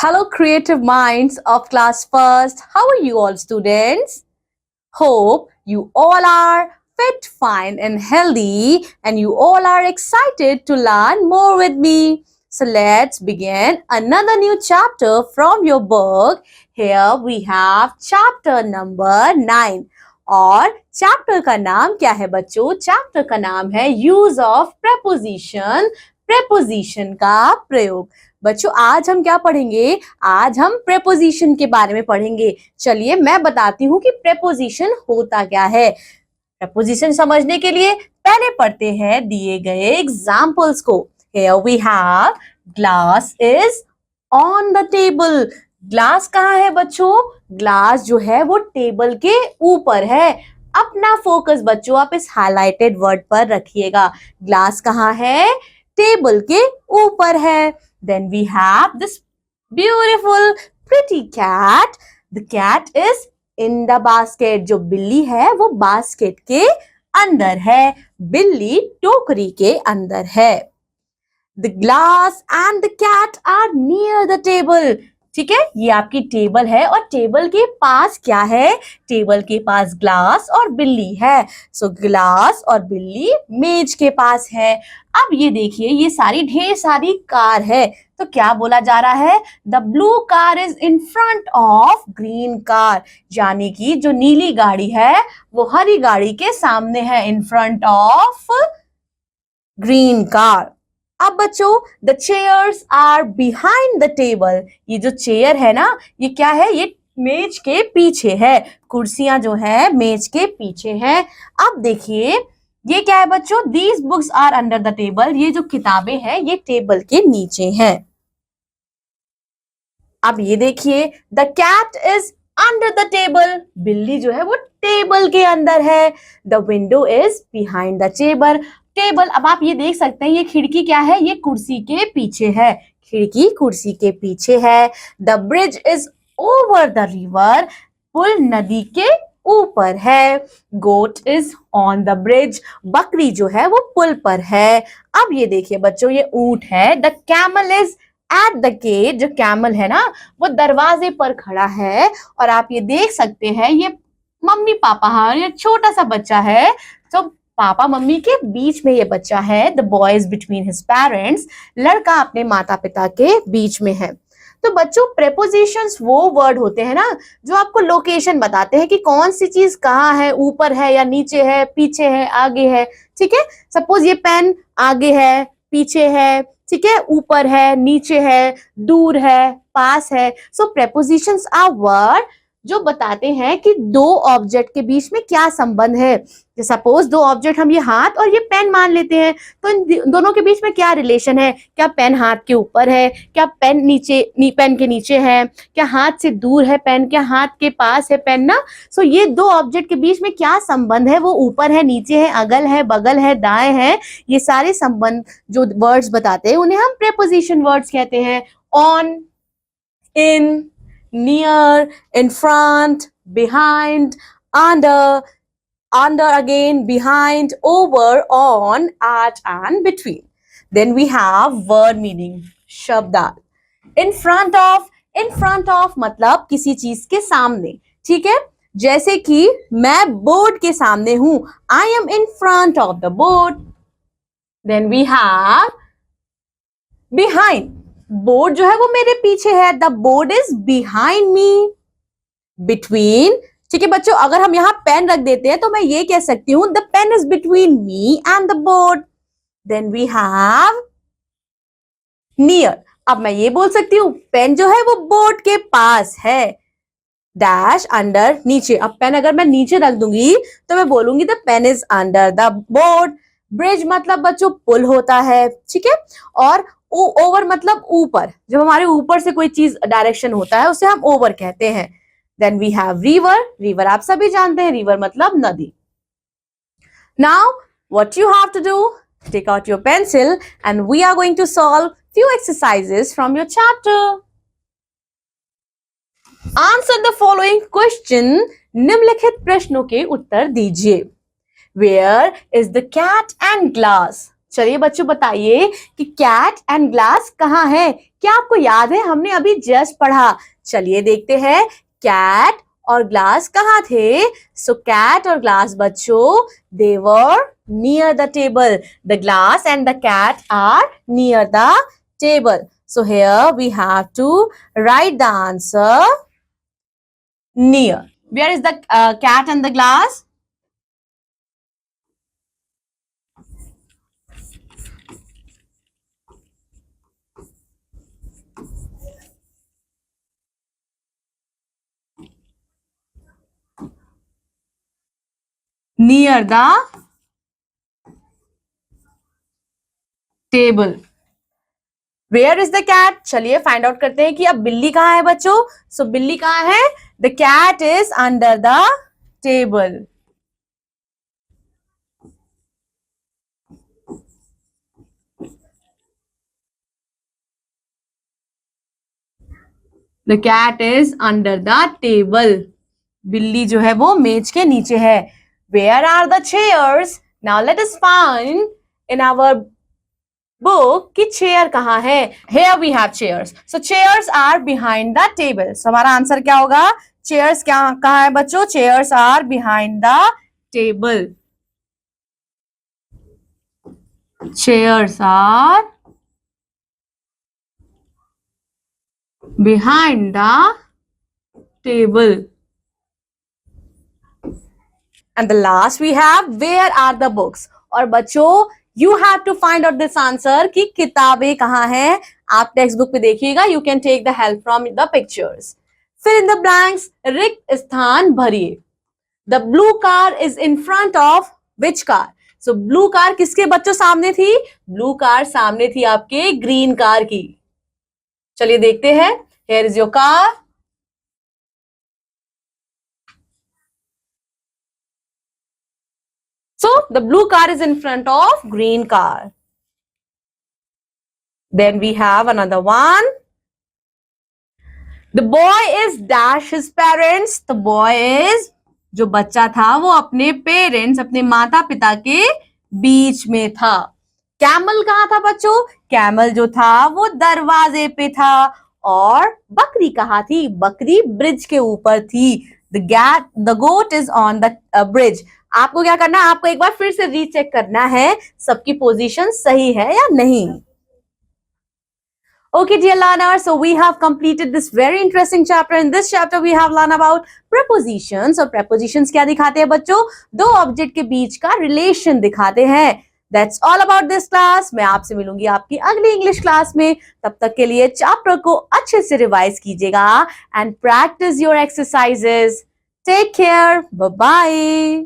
Hello, creative minds of class first. How are you all, students? Hope you all are fit, fine, and healthy, and you all are excited to learn more with me. So, let's begin another new chapter from your book. Here we have chapter number 9. और chapter का नाम क्या है बच्चों? Chapter का नाम है use of preposition, preposition का प्रयोग। बच्चों आज हम क्या पढ़ेंगे? आज हम प्रेपोजिशन के बारे में पढ़ेंगे। चलिए मैं बताती हूँ कि प्रेपोजिशन होता क्या है। प्रेपोजिशन समझने के लिए पहले पढ़ते हैं दिए गए एग्जाम्पल्स को। Here we have glass is on the table. Glass कहाँ है बच्चों? ग्लास जो है वो टेबल के ऊपर है। अपना फोकस बच्चों आप इस हाईलाइटेड वर्ड पर रखिएगा। ग्लास कहाँ है? टेबल के ऊपर है। Then we have this beautiful pretty cat. The cat is in the basket. जो बिल्ली है वो बास्केट के अंदर है। बिल्ली टोकरी के अंदर है। The glass and the cat are near the table. ठीक है, ये आपकी टेबल है और टेबल के पास क्या है? टेबल के पास ग्लास और बिल्ली है। सो ग्लास और बिल्ली मेज के पास है। अब ये देखिए ये सारी ढेर सारी कार है। तो क्या बोला जा रहा है? The blue car is in front of green car, यानी कि जो नीली गाड़ी है वो हरी गाड़ी के सामने है, in front of green car. अब बच्चों the chairs are behind the table, ये जो चेयर है ना ये क्या है? ये मेज के पीछे है। कुर्सियां जो है मेज के पीछे है। अब देखिए ये क्या है बच्चों? These books are under the table, ये जो किताबें हैं ये टेबल के नीचे हैं। अब ये देखिए the cat is under the table, बिल्ली जो है वो टेबल के अंदर है। The window is behind the table. अब आप ये देख सकते हैं ये खिड़की क्या है? ये कुर्सी के पीछे है। खिड़की कुर्सी के पीछे है। The bridge is over the river, पुल नदी के ऊपर है। Goat is on the bridge, बकरी जो है वो पुल पर है। अब ये देखिए बच्चों ये ऊंट है। The camel is at the gate, जो कैमल है ना वो दरवाजे पर खड़ा है। और आप ये देख सकते हैं ये मम्मी पापा है, ये छोटा सा बच्चा है। तो पापा मम्मी के बीच में ये बच्चा है। The boy is between his parents, लड़का अपने माता पिता के बीच में है। तो बच्चों प्रेपोजिशंस वो वर्ड होते हैं ना जो आपको लोकेशन बताते हैं कि कौन सी चीज कहाँ है, ऊपर है या नीचे है, पीछे है, आगे है। ठीक है, सपोज ये पेन आगे है, पीछे है, ठीक है, ऊपर है, नीचे है, दूर है, पास है। सो प्रेपोजिशंस आर वर्ड जो बताते हैं कि दो ऑब्जेक्ट के बीच में क्या संबंध है। सपोज दो ऑब्जेक्ट हम ये हाथ और ये पेन मान लेते हैं, तो इन दोनों के बीच में क्या रिलेशन है? क्या पेन हाथ के ऊपर है? क्या पेन पेन के नीचे है? क्या हाथ से दूर है पेन? क्या हाथ के पास है पेन ना? सो ये दो ऑब्जेक्ट के बीच में क्या संबंध है? वो ऊपर है, नीचे है, अगल है, बगल है, दाएं है। ये सारे संबंध जो वर्ड्स बताते हैं उन्हें हम प्रेपोजिशन वर्ड्स कहते हैं। On, in, near, in front, behind, under again, behind, over, on, at and between. Then we have word meaning, शब्दार्थ। in front of मतलब किसी चीज के सामने। ठीक है, जैसे कि मैं बोर्ड के सामने हूं, I am in front of the board. Then we have behind, board जो है वो मेरे पीछे है। The board is behind me. Between, ठीक है बच्चों, अगर हम यहाँ पेन रख देते हैं तो मैं ये कह सकती हूँ the pen is between me and the board. Then we have near, अब मैं ये बोल सकती हूँ पेन जो है वो बोर्ड के पास है। डैश अंडर, नीचे, अब पेन अगर मैं नीचे रख दूंगी तो मैं बोलूंगी the pen is under the board. Bridge मतलब बच्चों पुल होता है। ठीक है, और ओवर मतलब ऊपर, जब हमारे ऊपर से कोई चीज डायरेक्शन होता है उसे हम ओवर कहते हैं। Then we have river, river आप सभी जानते हैं, रिवर मतलब नदी। Now what you have to do, take out your pencil and we are going to solve few exercises from your chapter. Answer the following question, निम्नलिखित प्रश्नों के उत्तर दीजिए। Where is the cat and glass, चलिए बच्चों बताइए कि cat and glass कहाँ है? क्या आपको याद है? हमने अभी जस्ट पढ़ा। चलिए देखते हैं कैट और ग्लास कहाँ थे? सो कैट और ग्लास बच्चों, they were near the table. The glass and the cat are near the table. So here we have to write the answer near. Where is the cat and the glass? Near the table. Where is the cat? चलिए find out करते हैं कि अब बिल्ली कहाँ है बच्चों। सो बिल्ली कहाँ है? The cat is under the table. The cat is under the table. बिल्ली जो है वो मेज के नीचे है। Where are the chairs? Now let us find in our book कि चेयर कहाँ है। Here we have chairs. So chairs are behind the table. So हमारा आंसर क्या होगा? चेयर्स क्या कहाँ है बच्चों? Chairs are behind the table. Chairs are behind the table. And the last we have where are the books? और बच्चों you have to find out this answer कि किताबें कहाँ हैं। आप टेक्स्ट बुक पे देखिएगा। You can take the help from the pictures. Fill in the blanks. रिक्त स्थान भरिए। The blue car is in front of which car? So blue car किसके बच्चों सामने थी? Blue car सामने थी आपके green car की। चलिए देखते हैं। Here is your car. So the blue car is in front of green car. Then we have another one. The boy is dash his parents. The boy is जो बच्चा था वो अपने पेरेंट्स अपने माता पिता के बीच में था। कैमल कहाँ था बच्चों? कैमल जो था वो दरवाजे पे था। और बकरी कहाँ थी? बकरी ब्रिज के ऊपर थी। The goat is on the bridge. आपको क्या करना है? आपको एक बार फिर से रीचेक करना है सबकी पोजीशन सही है या नहीं। Okay, dear learners, so we have completed this very interesting chapter. In this chapter, we have learned about prepositions. और prepositions क्या दिखाते हैं बच्चों? दो ऑब्जेक्ट के बीच का रिलेशन दिखाते हैं। That's all about this class. मैं आपसे मिलूंगी आपकी अगली इंग्लिश क्लास में। तब तक के लिए चैप्टर को अच्छे से रिवाइज कीजिएगा and practice your exercises. Take care. Bye bye.